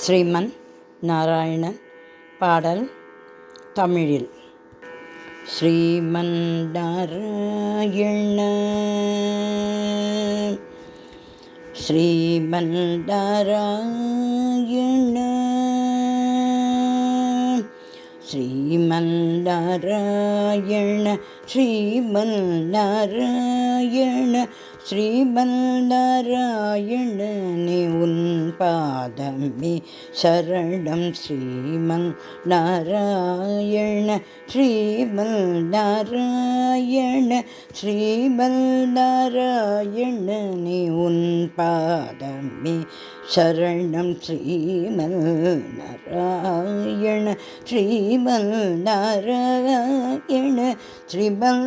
ஸ்ரீமன் நாராயணன் பாடல் தமிழில். ஸ்ரீமன் நாராயண ஸ்ரீமன் நாராயண ஸ்ரீமன் நாராயண ஸ்ரீமன் நாராயண ஸ்ரீமன் நாராயணனே உன் பாதமே சரணம். ஸ்ரீமன் நாராயண ஸ்ரீமன் நாராயண ஸ்ரீமன் நாராயணனே உன் பாதமே சரணம். ஸ்ரீமன் நாராயண ஸ்ரீமன் நாராயண ஸ்ரீமன்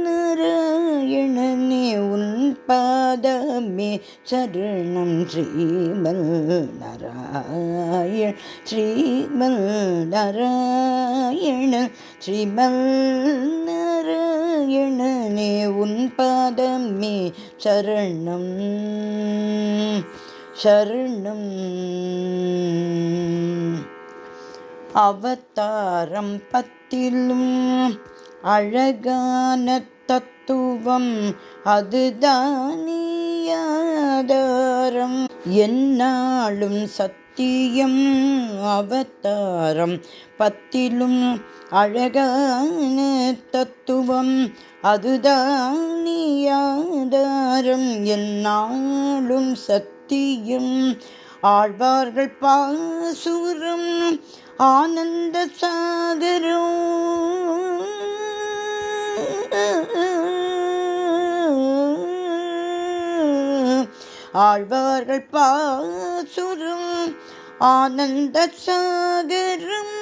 நாராயணனே உன் பாதமே சரணம். ஸ்ரீமன் நாராயண ஸ்ரீமன் நாராயண ஸ்ரீமன் நாராயணனே உன் பாதமே சரணம் சரணம். அவதாரம் பத்திலும் அழகான தத்துவம் அதுதானியாதாரம் என்னாலும் சத்தியம். அவதாரம் பத்திலும் அழகான தத்துவம் அதுதானியாதாரம் என்னாலும் சத்தியம். ஆழ்வார்கள் பாசுரம் ஆனந்த சாகரம் ஆழ்வார்கள் பாசுரம் ஆனந்த சாகரம்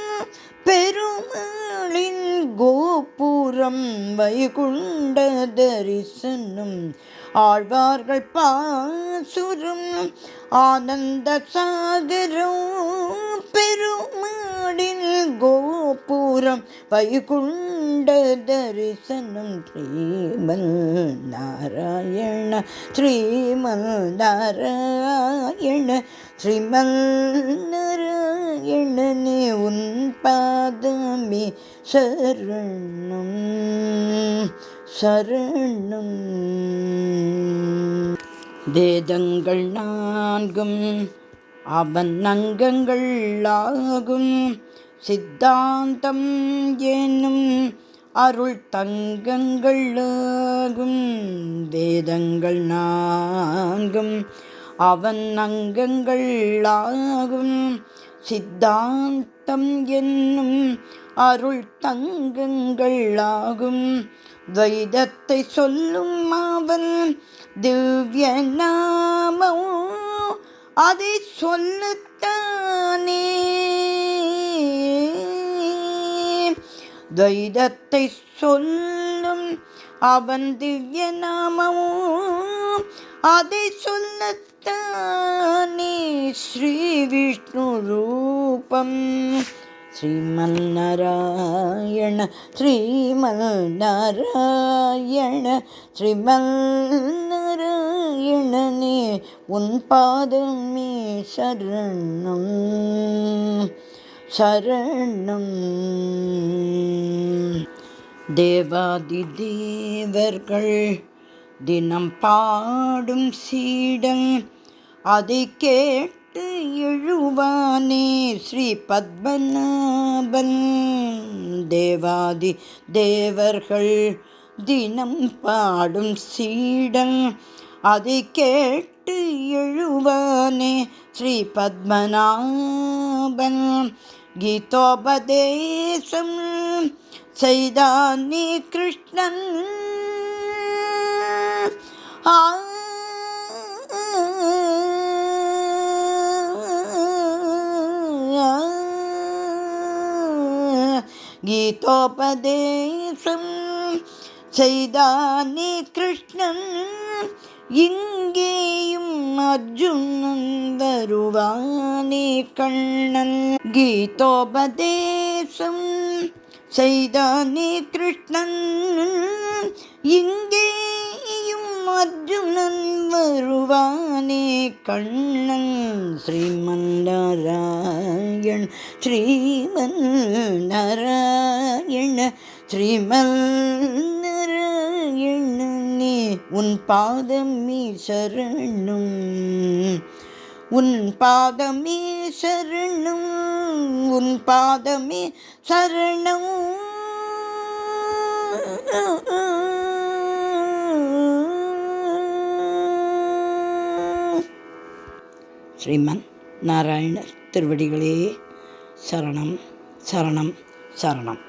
பெருமாளின் கோபுரம் வைகுண்ட தரிசனம். ஆழ்வார்கள் பாசுரம் ஆனந்த சாகரம் பெருமாளின் கோபுரம் வைகுண்ட தரிசனம். ஸ்ரீமன் நாராயண ஸ்ரீமன் நாராயண ஸ்ரீமன் நாராயணனே உன் பாதமே சரணம் சரணம். வேதங்கள் நான்கும் அவன் அங்கங்கள் ஆகும் சித்தாந்தம் என்னும் அருள் தங்கங்கள் ஆகும். வேதங்கள் நான்கும் அவன் அங்கங்கள் ஆகும் சித்தாந்தம் என்னும் அருள் தங்கங்கள் ஆகும். துவைதத்தை சொல்லும் அவன் திவ்ய நாமம் அதை சொல்லத்தானே. துவைதத்தை சொல்லும் அவன் திவ்ய நாமம் அதை சொல்லத்தானே. ஸ்ரீ விஷ்ணு ரூபம் ஸ்ரீமன் நாராயண ஸ்ரீமன் நாராயண ஸ்ரீமன் நாராயணனே உன் பாதமே சரணம் சரணம். தேவாதி தேவர்கள் தினம் பாடும் சீடன் அதை கேட்டு எழுவானே ஸ்ரீ பத்மநாபன். தேவாதி தேவர்கள் தினம் பாடும் சீடன் அதை கேட்டு எழுவானே ஸ்ரீ பத்மநாபன். கீதோபதேசம் செய்தானே கிருஷ்ணன். கீதோபதேசம் செய்தானே கிருஷ்ணன். இங்கேயும் அர்ஜுனன் வருவானே கண்ணன். கீதோபதேசம் செய்தானே கிருஷ்ணன். இங்கேயும் அர்ஜுனன் வருவானே கண்ணன் ஸ்ரீமன் நாராயண் ஸ்ரீமன் நாராயண ஸ்ரீமன் நாராயணனே உன் பாதமே சரணம் உன் பாதமே சரணம் உன் பாதமே சரணம் ஸ்ரீமன் நாராயணர் திருவடிகளே சரணம் சரணம் சரணம்.